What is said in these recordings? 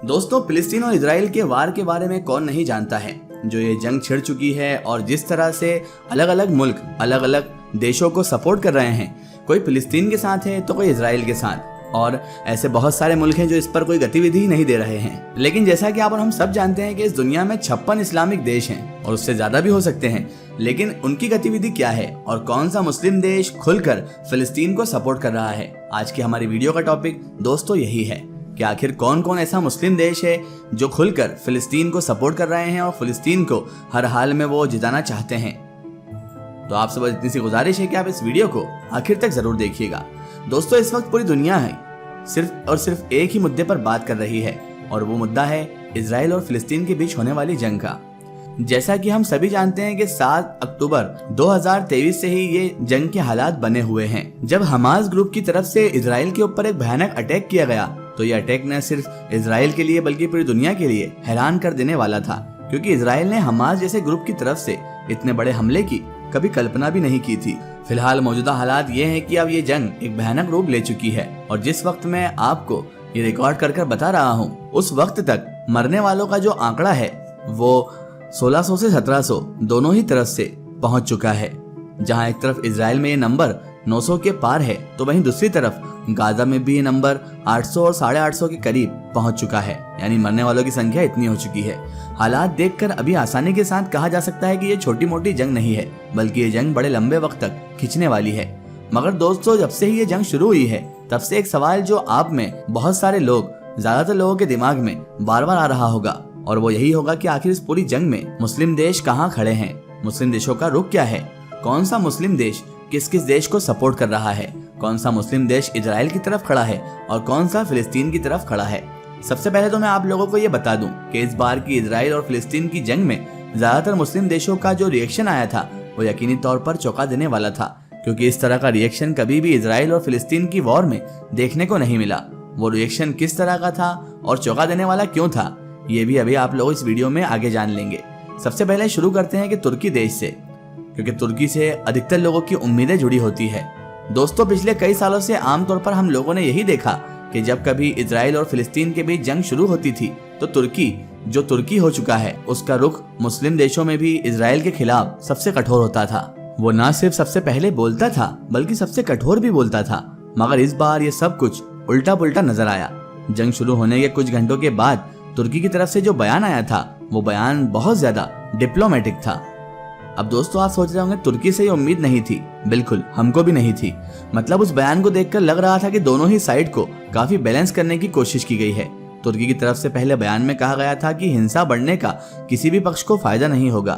दोस्तों, फिलिस्तीन और इजराइल के वार के बारे में कौन नहीं जानता है। जो ये जंग छिड़ चुकी है और जिस तरह से अलग अलग मुल्क अलग अलग देशों को सपोर्ट कर रहे हैं, कोई फिलिस्तीन के साथ है तो कोई इजराइल के साथ, और ऐसे बहुत सारे मुल्क हैं जो इस पर कोई गतिविधि ही नहीं दे रहे हैं। लेकिन जैसा कि आप और हम सब जानते हैं कि इस दुनिया में 56 इस्लामिक देश हैं और उससे ज्यादा भी हो सकते हैं, लेकिन उनकी गतिविधि क्या है और कौन सा मुस्लिम देश खुलकर फिलिस्तीन को सपोर्ट कर रहा है। आज की हमारी वीडियो का टॉपिक दोस्तों यही है कि आखिर कौन कौन ऐसा मुस्लिम देश है जो खुलकर फिलिस्तीन को सपोर्ट कर रहे हैं और फिलिस्तीन को हर हाल में वो जिताना चाहते हैं। तो आप सब इतनी सी गुजारिश है कि आप इस वीडियो को आखिर तक जरूर देखिएगा। दोस्तों, इस वक्त पूरी दुनिया है सिर्फ और सिर्फ एक ही मुद्दे पर बात कर रही है और वो मुद्दा है इजराइल और फिलिस्तीन के बीच होने वाली जंग का। जैसा कि हम सभी जानते हैं कि 7 अक्टूबर 2023 से ही ये जंग के हालात बने हुए हैं। जब हमास ग्रुप की तरफ से इजराइल के ऊपर एक भयानक अटैक किया गया तो ये अटैक न सिर्फ इजराइल के लिए बल्कि पूरी दुनिया के लिए हैरान कर देने वाला था, क्योंकि इजराइल ने हमास जैसे ग्रुप की तरफ से इतने बड़े हमले की कभी कल्पना भी नहीं की थी। फिलहाल मौजूदा हालात ये हैं कि अब ये जंग एक भयानक रूप ले चुकी है और जिस वक्त मैं आपको ये रिकॉर्ड कर बता रहा हूँ, उस वक्त तक मरने वालों का जो आंकड़ा है वो 1600 से 1700 दोनों ही तरफ से पहुंच चुका है। जहां एक तरफ इजराइल में ये नंबर 900 के पार है तो वहीं दूसरी तरफ गाजा में भी ये नंबर 800 और 850 के करीब पहुंच चुका है। यानी मरने वालों की संख्या इतनी हो चुकी है। हालात देखकर अभी आसानी के साथ कहा जा सकता है कि ये छोटी मोटी जंग नहीं है, बल्कि ये जंग बड़े लंबे वक्त तक खिंचने वाली है। मगर दोस्तों, जब से ही ये जंग शुरू हुई है तब से एक सवाल जो आप में बहुत सारे लोग, ज्यादातर लोगों के दिमाग में बार बार आ रहा होगा, और वो यही होगा कि आखिर इस पूरी जंग में मुस्लिम देश कहाँ खड़े हैं, मुस्लिम देशों का रुख क्या है, कौन सा मुस्लिम देश किस किस देश को सपोर्ट कर रहा है, कौन सा मुस्लिम देश इजराइल की तरफ खड़ा है और कौन सा फिलिस्तीन की तरफ खड़ा है। सबसे पहले तो मैं आप लोगों को ये बता दूं कि इस बार की इजराइल और फिलिस्तीन की जंग में ज्यादातर मुस्लिम देशों का जो रिएक्शन आया था वो यकीनी तौर पर चौंका देने वाला था, क्योंकि इस तरह का रिएक्शन कभी भी इजराइल और फिलिस्तीन की वॉर में देखने को नहीं मिला। वो रिएक्शन किस तरह का था और चौंका देने वाला क्यों था, ये भी अभी आप लोग इस वीडियो में आगे जान लेंगे। सबसे पहले शुरू करते हैं कि तुर्की देश से, क्योंकि तुर्की से अधिकतर लोगों की उम्मीदें जुड़ी होती है। दोस्तों, पिछले कई सालों से आमतौर पर हम लोगों ने यही देखा कि जब कभी इजराइल और फिलिस्तीन के बीच जंग शुरू होती थी तो तुर्की हो चुका है, उसका रुख मुस्लिम देशों में भी इजराइल के खिलाफ सबसे कठोर होता था। वो न सिर्फ सबसे पहले बोलता था बल्कि सबसे कठोर भी बोलता था। मगर इस बार ये सब कुछ उल्टा पुल्टा नजर आया। जंग शुरू होने के कुछ घंटों के बाद तुर्की की तरफ से जो बयान आया था वो बयान बहुत ज्यादा डिप्लोमेटिक था। अब दोस्तों, आप सोच रहे होंगे तुर्की से ये उम्मीद नहीं थी। बिल्कुल, हमको भी नहीं थी। मतलब उस बयान को देखकर लग रहा था कि दोनों ही साइड को काफी बैलेंस करने की कोशिश की गई है। तुर्की की तरफ से पहले बयान में कहा गया था कि हिंसा बढ़ने का किसी भी पक्ष को फायदा नहीं होगा।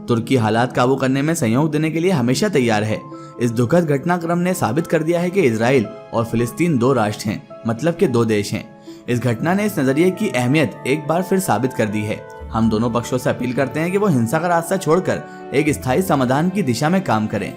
तुर्की हालात काबू करने में सहयोग देने के लिए हमेशा तैयार है। इस दुखद घटनाक्रम ने साबित कर दिया है कि इजराइल और फिलिस्तीन दो राष्ट्र हैं, मतलब के दो देश हैं। इस घटना ने इस नजरिए की अहमियत एक बार फिर साबित कर दी है। हम दोनों पक्षों से अपील करते हैं कि वो हिंसा का रास्ता छोड़कर एक स्थायी समाधान की दिशा में काम करें।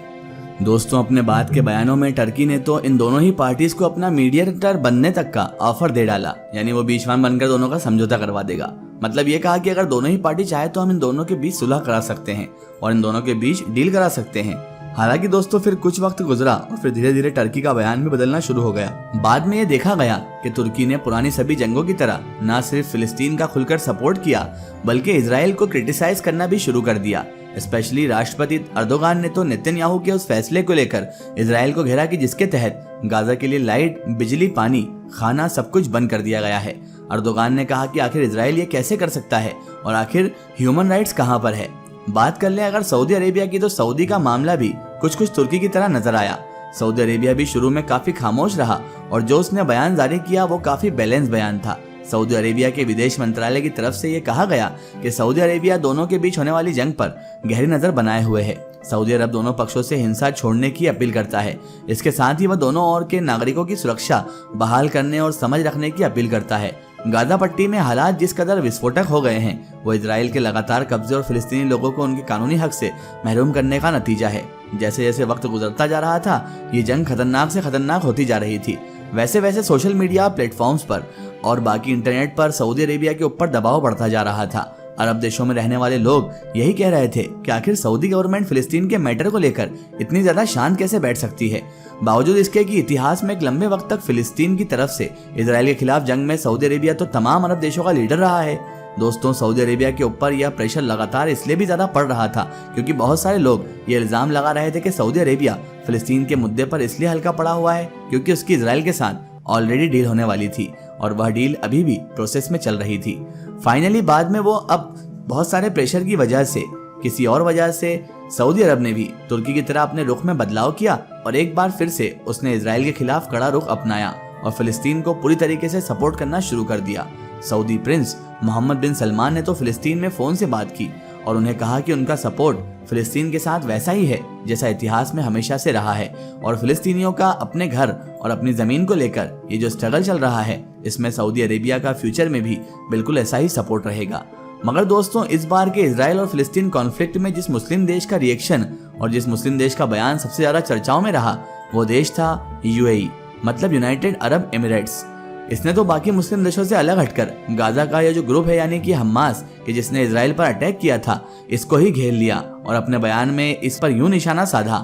दोस्तों, अपने बाद के बयानों में टर्की ने तो इन दोनों ही पार्टीज को अपना मीडिएटर बनने तक का ऑफर दे डाला, यानी वो बीचवान बनकर दोनों का समझौता करवा देगा। मतलब ये कहा कि अगर दोनों ही पार्टी चाहे तो हम इन दोनों के बीच सुलह करा सकते हैं और इन दोनों के बीच डील करा सकते हैं। हालांकि दोस्तों, फिर कुछ वक्त गुजरा और फिर धीरे धीरे टर्की का बयान भी बदलना शुरू हो गया। बाद में ये देखा गया कि तुर्की ने पुरानी सभी जंगों की तरह न सिर्फ फिलिस्तीन का खुलकर सपोर्ट किया बल्कि इजराइल को क्रिटिसाइज करना भी शुरू कर दिया। स्पेशली राष्ट्रपति अर्दोगान ने तो नेतन्याहू के उस फैसले को लेकर इजराइल को घेरा कि जिसके तहत गाजा के लिए लाइट, बिजली, पानी, खाना सब कुछ बंद कर दिया गया है। अर्दोगान ने कहा कि आखिर इजराइल ये कैसे कर सकता है और आखिर ह्यूमन राइट्स कहाँ पर है। बात कर ले अगर सऊदी अरेबिया की, तो सऊदी का मामला भी कुछ तुर्की की तरह नजर आया। सऊदी अरेबिया भी शुरू में काफी खामोश रहा और जो उसने बयान जारी किया वो काफी बैलेंस बयान था। सऊदी अरेबिया के विदेश मंत्रालय की तरफ से ये कहा गया कि सऊदी अरेबिया दोनों के बीच होने वाली जंग पर गहरी नजर बनाए हुए है। सऊदी अरब दोनों पक्षों से हिंसा छोड़ने की अपील करता है। इसके साथ ही वह दोनों ओर के नागरिकों की सुरक्षा बहाल करने और समझ रखने की अपील करता है। गाजा पट्टी में हालात जिस कदर विस्फोटक हो गए हैं वो इजराइल के लगातार कब्जे और फिलिस्तीनी लोगों को उनके कानूनी हक से महरूम करने का नतीजा है। जैसे जैसे वक्त गुजरता जा रहा था ये जंग खतरनाक से खतरनाक होती जा रही थी। वैसे वैसे सोशल मीडिया प्लेटफॉर्म्स पर और बाकी इंटरनेट पर सऊदी अरेबिया के ऊपर दबाव बढ़ता जा रहा था। अरब देशों में रहने वाले लोग यही कह रहे थे कि आखिर सऊदी गवर्नमेंट फिलिस्तीन के मैटर को लेकर इतनी ज्यादा शांत कैसे बैठ सकती है, बावजूद इसके कि इतिहास में एक लंबे वक्त तक फिलिस्तीन की तरफ से इजराइल के खिलाफ जंग में सऊदी अरेबिया तो तमाम अरब देशों का लीडर रहा है। दोस्तों, सऊदी अरेबिया के ऊपर यह प्रेशर लगातार इसलिए भी ज्यादा पड़ रहा था क्योंकि बहुत सारे लोग ये इल्जाम लगा रहे थे कि सऊदी अरेबिया फिलिस्तीन के मुद्दे पर इसलिए हल्का पड़ा हुआ है क्योंकि उसकी इजराइल के साथ ऑलरेडी डील होने वाली थी और वह डील अभी भी प्रोसेस में चल रही थी। फाइनली बाद में वो अब बहुत सारे प्रेशर की वजह से, किसी और वजह से सऊदी अरब ने भी तुर्की की तरह अपने रुख में बदलाव किया और एक बार फिर से उसने इजराइल के खिलाफ कड़ा रुख अपनाया और फिलिस्तीन को पूरी तरीके से सपोर्ट करना शुरू कर दिया। सऊदी प्रिंस मोहम्मद बिन सलमान ने तो फिलिस्तीन में फोन से बात की और उन्हें कहा कि उनका सपोर्ट फिलिस्तीन के साथ वैसा ही है जैसा इतिहास में हमेशा से रहा है और फिलिस्तीनियों का अपने घर और अपनी जमीन को लेकर ये जो स्ट्रगल चल रहा है इसमें सऊदी अरेबिया का फ्यूचर में भी बिल्कुल ऐसा ही सपोर्ट रहेगा। मगर दोस्तों, इस बार के इजराइल और फिलिस्तीन कॉन्फ्लिक्ट में जिस मुस्लिम देश का रिएक्शन और जिस मुस्लिम देश का बयान सबसे ज्यादा चर्चाओं में रहा वो देश था यूएई, मतलब यूनाइटेड अरब एमिरेट्स। इसने तो बाकी मुस्लिम देशों से अलग हटकर गाजा का यह जो ग्रुप है यानी कि हमास कि जिसने इजराइल पर अटैक किया था इसको ही घेर लिया और अपने बयान में इस पर यूं निशाना साधा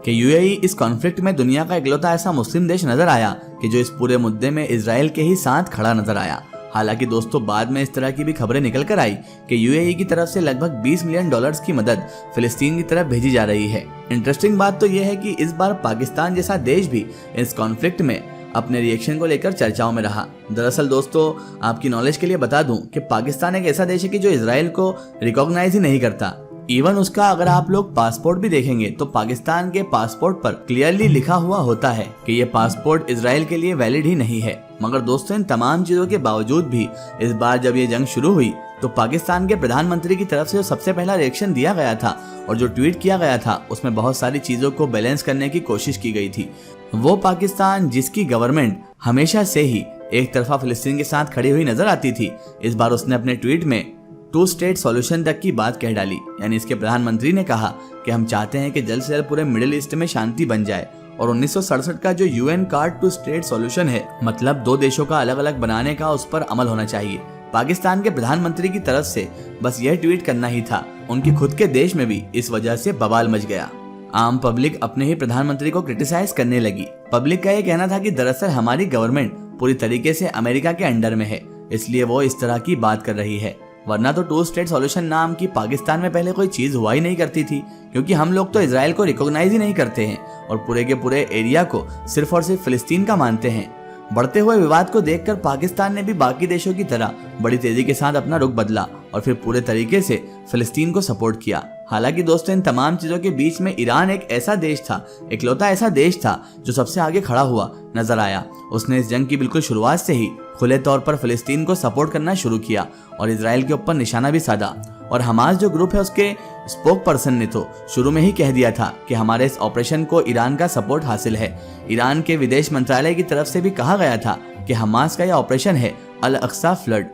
कि यूएई इस कॉन्फ्लिक्ट में दुनिया का इकलौता ऐसा मुस्लिम देश नजर आया कि जो इस पूरे मुद्दे में इजराइल के ही साथ खड़ा नजर आया। हालांकि दोस्तों, बाद में इस तरह की भी खबरें निकल कर आई कि यूएई की तरफ से लगभग $20 मिलियन की मदद फिलिस्तीन की तरफ भेजी जा रही है। इंटरेस्टिंग बात तो यह है कि इस बार पाकिस्तान जैसा देश भी इस कॉन्फ्लिक्ट में अपने रिएक्शन को लेकर चर्चाओं में रहा। दरअसल दोस्तों, आपकी नॉलेज के लिए बता दूं कि पाकिस्तान एक ऐसा देश है कि जो इजराइल को रिकॉग्नाइज ही नहीं करता। इवन उसका अगर आप लोग पासपोर्ट भी देखेंगे तो पाकिस्तान के पासपोर्ट पर क्लियरली लिखा हुआ होता है कि ये पासपोर्ट इजराइल के लिए वैलिड ही नहीं है। मगर दोस्तों, इन तमाम चीजों के बावजूद भी इस बार जब ये जंग शुरू हुई तो पाकिस्तान के प्रधानमंत्री की तरफ से जो सबसे पहला रिएक्शन दिया गया था और जो ट्वीट किया गया था उसमें बहुत सारी चीजों को बैलेंस करने की कोशिश की गई थी। वो पाकिस्तान जिसकी गवर्नमेंट हमेशा से ही एक तरफा फिलिस्तीन के साथ खड़ी हुई नजर आती थी, इस बार उसने अपने ट्वीट में 2 स्टेट सॉल्यूशन तक की बात कह डाली। यानी इसके प्रधानमंत्री ने कहा कि हम चाहते हैं कि जल्द से जल्द पूरे मिडिल ईस्ट में शांति बन जाए और 1967 का जो यूएन कार्ड 2 स्टेट सॉल्यूशन है, मतलब 2 देशों का अलग अलग बनाने का, उस पर अमल होना चाहिए। पाकिस्तान के प्रधानमंत्री की तरफ से बस यह ट्वीट करना ही था। उनकी खुद के देश में भी इस वजह से बवाल मच गया। आम पब्लिक अपने ही प्रधानमंत्री को क्रिटिसाइज करने लगी। पब्लिक का यह कहना था कि दरअसल हमारी गवर्नमेंट पूरी तरीके से अमेरिका के अंडर में है, इसलिए वो इस तरह की बात कर रही है, वरना तो 2 स्टेट सॉल्यूशन नाम की पाकिस्तान में पहले कोई चीज हुआ ही नहीं करती थी, क्योंकि हम लोग तो इजराइल को रिकॉग्नाइज ही नहीं करते हैं और पूरे के पूरे एरिया को सिर्फ और सिर्फ फिलिस्तीन का मानते हैं। बढ़ते हुए विवाद को देखकर पाकिस्तान ने भी बाकी देशों की तरह बड़ी तेजी के साथ अपना रुख बदला और फिर पूरे तरीके से फिलिस्तीन को सपोर्ट किया। हालांकि दोस्तों, इन तमाम चीजों के बीच में ईरान एक ऐसा देश था, इकलौता ऐसा देश था जो सबसे आगे खड़ा हुआ नजर आया। उसने इस जंग की बिल्कुल शुरुआत से ही खुले तौर पर फिलिस्तीन को सपोर्ट करना शुरू किया और इजराइल के ऊपर निशाना भी साधा। और हमास जो ग्रुप है उसके स्पोक पर्सन ने तो शुरू में ही कह दिया था कि हमारे इस ऑपरेशन को ईरान का सपोर्ट हासिल है। ईरान के विदेश मंत्रालय की तरफ से भी कहा गया था कि हमास का यह ऑपरेशन है अल अक्सा फ्लड।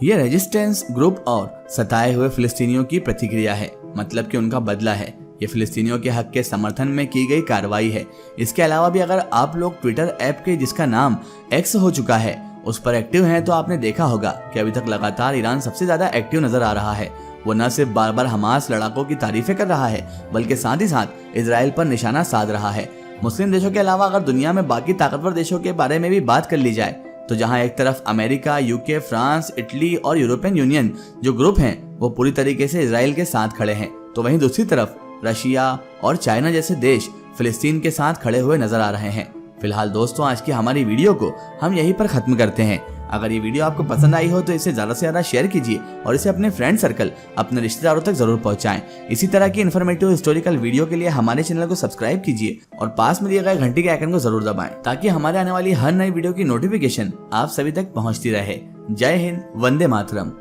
ये रेजिस्टेंस ग्रुप और सताए हुए फिलिस्तीनियों की प्रतिक्रिया है, मतलब कि उनका बदला है। ये फिलिस्तीनियों के हक के समर्थन में की गई कार्रवाई है। इसके अलावा भी अगर आप लोग ट्विटर ऐप के जिसका नाम एक्स हो चुका है उस पर एक्टिव हैं तो आपने देखा होगा कि अभी तक लगातार ईरान सबसे ज्यादा एक्टिव नजर आ रहा है। वो न सिर्फ बार बार हमास लड़ाकों की तारीफें कर रहा है बल्कि साथ ही साथ इजराइल पर निशाना साध रहा है। मुस्लिम देशों के अलावा अगर दुनिया में बाकी ताकतवर देशों के बारे में भी बात कर ली जाए तो जहां एक तरफ अमेरिका, यूके, फ्रांस, इटली और यूरोपियन यूनियन जो ग्रुप हैं वो पूरी तरीके से इजराइल के साथ खड़े हैं, तो वहीं दूसरी तरफ रशिया और चाइना जैसे देश फिलिस्तीन के साथ खड़े हुए नजर आ रहे हैं। फिलहाल दोस्तों, आज की हमारी वीडियो को हम यहीं पर खत्म करते हैं। अगर ये वीडियो आपको पसंद आई हो तो इसे ज्यादा से ज्यादा शेयर कीजिए और इसे अपने फ्रेंड सर्कल, अपने रिश्तेदारों तक जरूर पहुंचाएं। इसी तरह की इन्फॉर्मेटिव हिस्टोरिकल वीडियो के लिए हमारे चैनल को सब्सक्राइब कीजिए और पास में दिए गए घंटी के आइकन को जरूर दबाएं ताकि हमारे आने वाली हर नई वीडियो की नोटिफिकेशन आप सभी तक पहुंचती रहे। जय हिंद, वंदे मातरम।